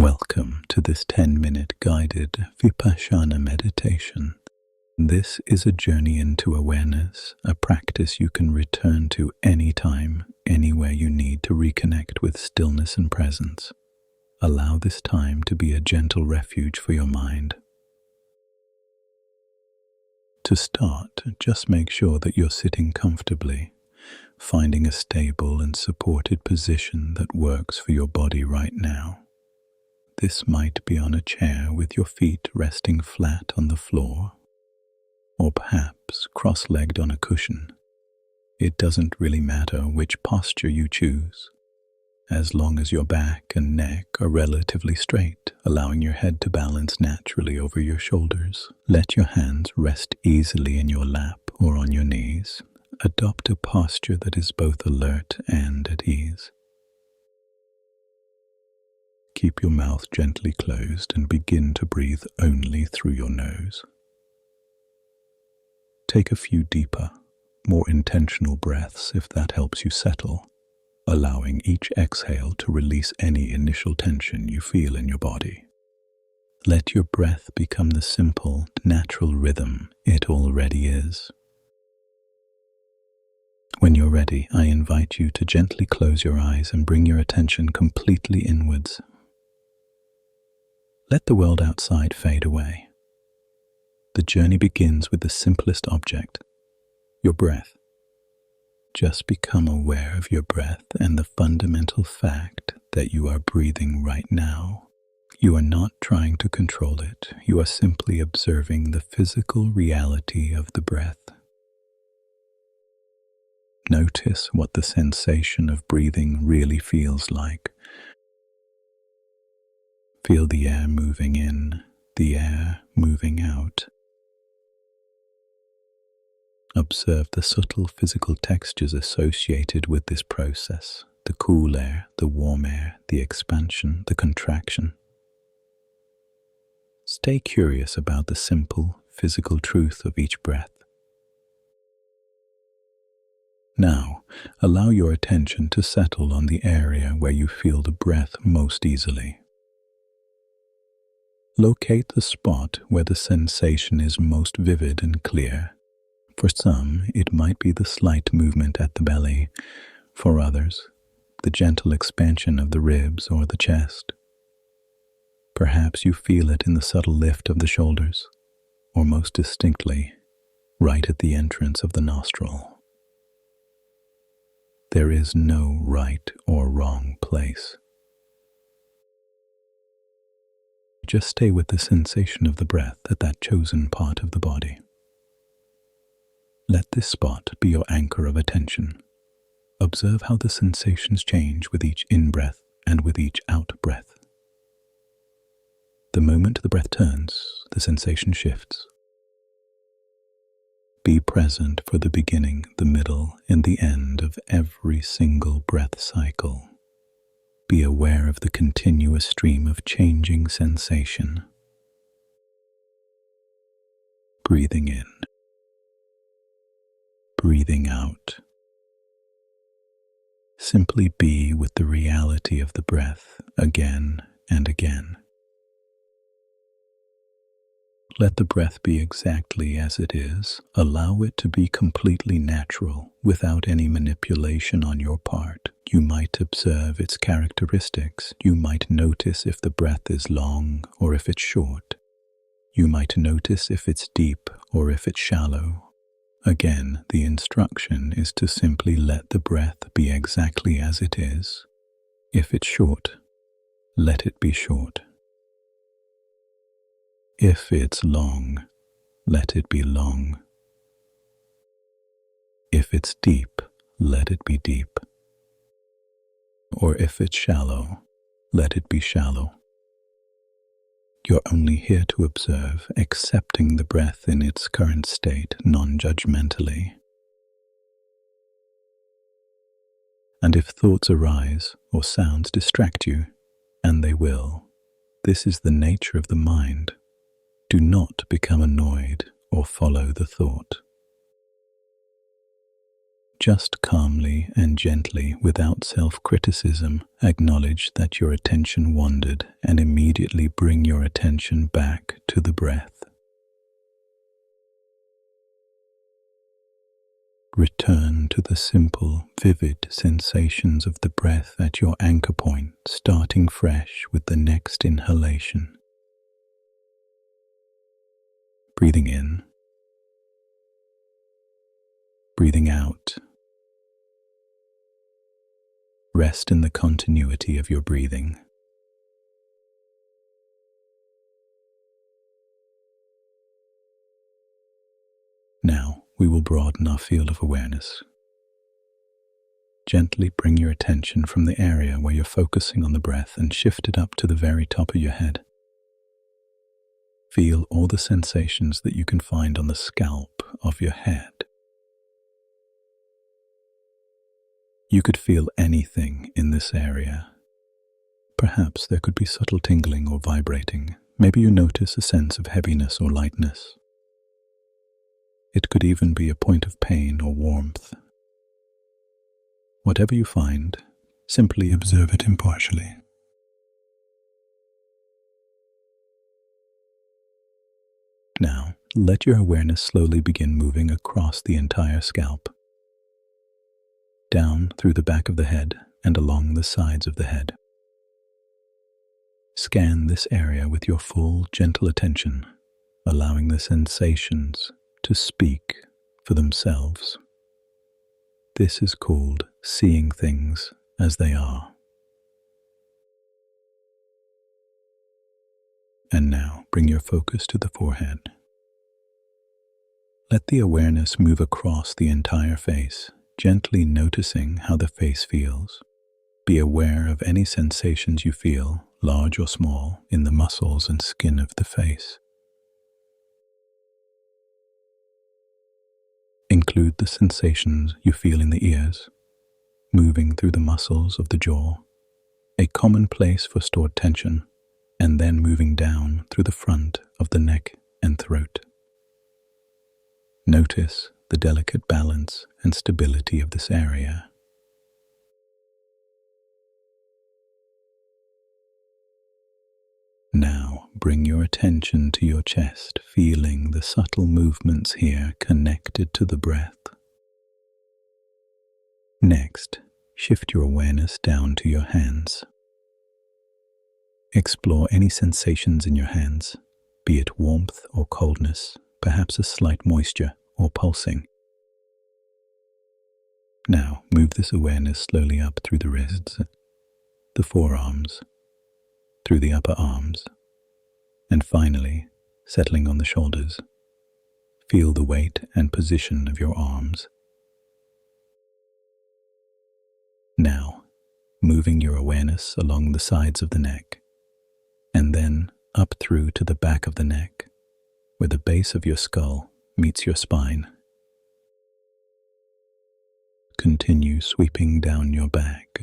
Welcome to this 10-minute guided Vipassana meditation. This is a journey into awareness, a practice you can return to anytime, anywhere you need to reconnect with stillness and presence. Allow this time to be a gentle refuge for your mind. To start, just make sure that you're sitting comfortably, finding a stable and supported position that works for your body right now. This might be on a chair with your feet resting flat on the floor, or perhaps cross-legged on a cushion. It doesn't really matter which posture you choose, as long as your back and neck are relatively straight, allowing your head to balance naturally over your shoulders. Let your hands rest easily in your lap or on your knees. Adopt a posture that is both alert and at ease. Keep your mouth gently closed and begin to breathe only through your nose. Take a few deeper, more intentional breaths if that helps you settle, allowing each exhale to release any initial tension you feel in your body. Let your breath become the simple, natural rhythm it already is. When you're ready, I invite you to gently close your eyes and bring your attention completely inwards. Let the world outside fade away. The journey begins with the simplest object, your breath. Just become aware of your breath and the fundamental fact that you are breathing right now. You are not trying to control it. You are simply observing the physical reality of the breath. Notice what the sensation of breathing really feels like. Feel the air moving in, the air moving out. Observe the subtle physical textures associated with this process, the cool air, the warm air, the expansion, the contraction. Stay curious about the simple physical truth of each breath. Now, allow your attention to settle on the area where you feel the breath most easily. Locate the spot where the sensation is most vivid and clear. For some, it might be the slight movement at the belly. For others, the gentle expansion of the ribs or the chest. Perhaps you feel it in the subtle lift of the shoulders, or most distinctly, right at the entrance of the nostril. There is no right or wrong place. Just stay with the sensation of the breath at that chosen part of the body. Let this spot be your anchor of attention. Observe how the sensations change with each in-breath and with each out-breath. The moment the breath turns, the sensation shifts. Be present for the beginning, the middle, and the end of every single breath cycle. Be aware of the continuous stream of changing sensation. Breathing in. Breathing out. Simply be with the reality of the breath again and again. Let the breath be exactly as it is. Allow it to be completely natural, without any manipulation on your part. You might observe its characteristics. You might notice if the breath is long or if it's short. You might notice if it's deep or if it's shallow. Again, the instruction is to simply let the breath be exactly as it is. If it's short, let it be short. If it's long, let it be long. If it's deep, let it be deep. Or if it's shallow, let it be shallow. You're only here to observe, accepting the breath in its current state non-judgmentally. And if thoughts arise or sounds distract you, and they will, this is the nature of the mind. Do not become annoyed or follow the thought. Just calmly and gently, without self-criticism, acknowledge that your attention wandered and immediately bring your attention back to the breath. Return to the simple, vivid sensations of the breath at your anchor point, starting fresh with the next inhalation. Breathing in, breathing out. Rest in the continuity of your breathing. Now, we will broaden our field of awareness. Gently bring your attention from the area where you're focusing on the breath and shift it up to the very top of your head. Feel all the sensations that you can find on the scalp of your head. You could feel anything in this area. Perhaps there could be subtle tingling or vibrating. Maybe you notice a sense of heaviness or lightness. It could even be a point of pain or warmth. Whatever you find, simply observe it impartially. Now, let your awareness slowly begin moving across the entire scalp, down through the back of the head and along the sides of the head. Scan this area with your full, gentle attention, allowing the sensations to speak for themselves. This is called seeing things as they are. And now bring your focus to the forehead. Let the awareness move across the entire face, gently noticing how the face feels. Be aware of any sensations you feel, large or small, in the muscles and skin of the face. Include the sensations you feel in the ears, moving through the muscles of the jaw, a common place for stored tension, and then moving down through the front of the neck and throat. Notice the delicate balance and stability of this area. Now bring your attention to your chest, feeling the subtle movements here connected to the breath. Next, shift your awareness down to your hands. Explore any sensations in your hands, be it warmth or coldness, perhaps a slight moisture or pulsing. Now, move this awareness slowly up through the wrists, the forearms, through the upper arms, and finally, settling on the shoulders. Feel the weight and position of your arms. Now, moving your awareness along the sides of the neck, and then up through to the back of the neck, where the base of your skull meets your spine. Continue sweeping down your back,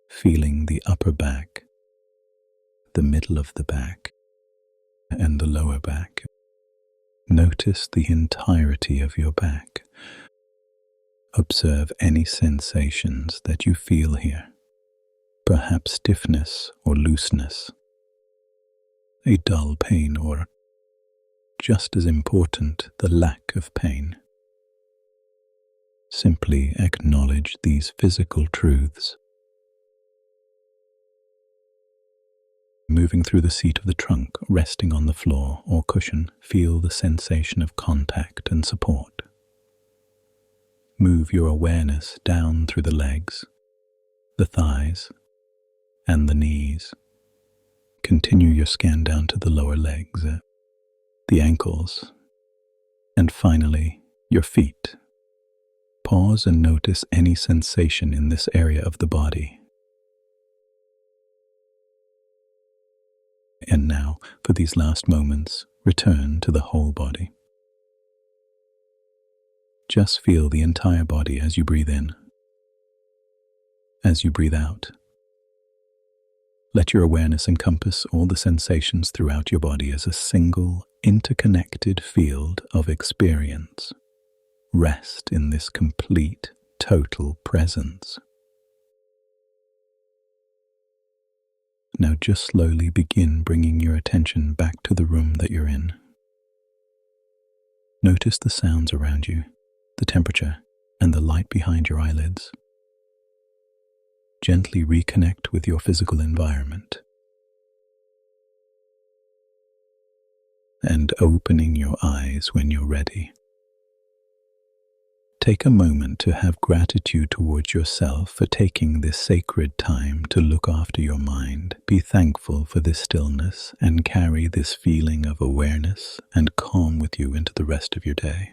feeling the upper back, the middle of the back, and the lower back. Notice the entirety of your back. Observe any sensations that you feel here, perhaps stiffness or looseness, a dull pain, or, just as important, the lack of pain. Simply acknowledge these physical truths. Moving through the seat of the trunk, resting on the floor or cushion, feel the sensation of contact and support. Move your awareness down through the legs, the thighs, and the knees. Continue your scan down to the lower legs, the ankles, and finally, your feet. Pause and notice any sensation in this area of the body. And now, for these last moments, return to the whole body. Just feel the entire body as you breathe in. As you breathe out, let your awareness encompass all the sensations throughout your body as a single, interconnected field of experience. Rest in this complete, total presence. Now just slowly begin bringing your attention back to the room that you're in. Notice the sounds around you, the temperature, and the light behind your eyelids. Gently reconnect with your physical environment. And opening your eyes when you're ready. Take a moment to have gratitude towards yourself for taking this sacred time to look after your mind. Be thankful for this stillness and carry this feeling of awareness and calm with you into the rest of your day.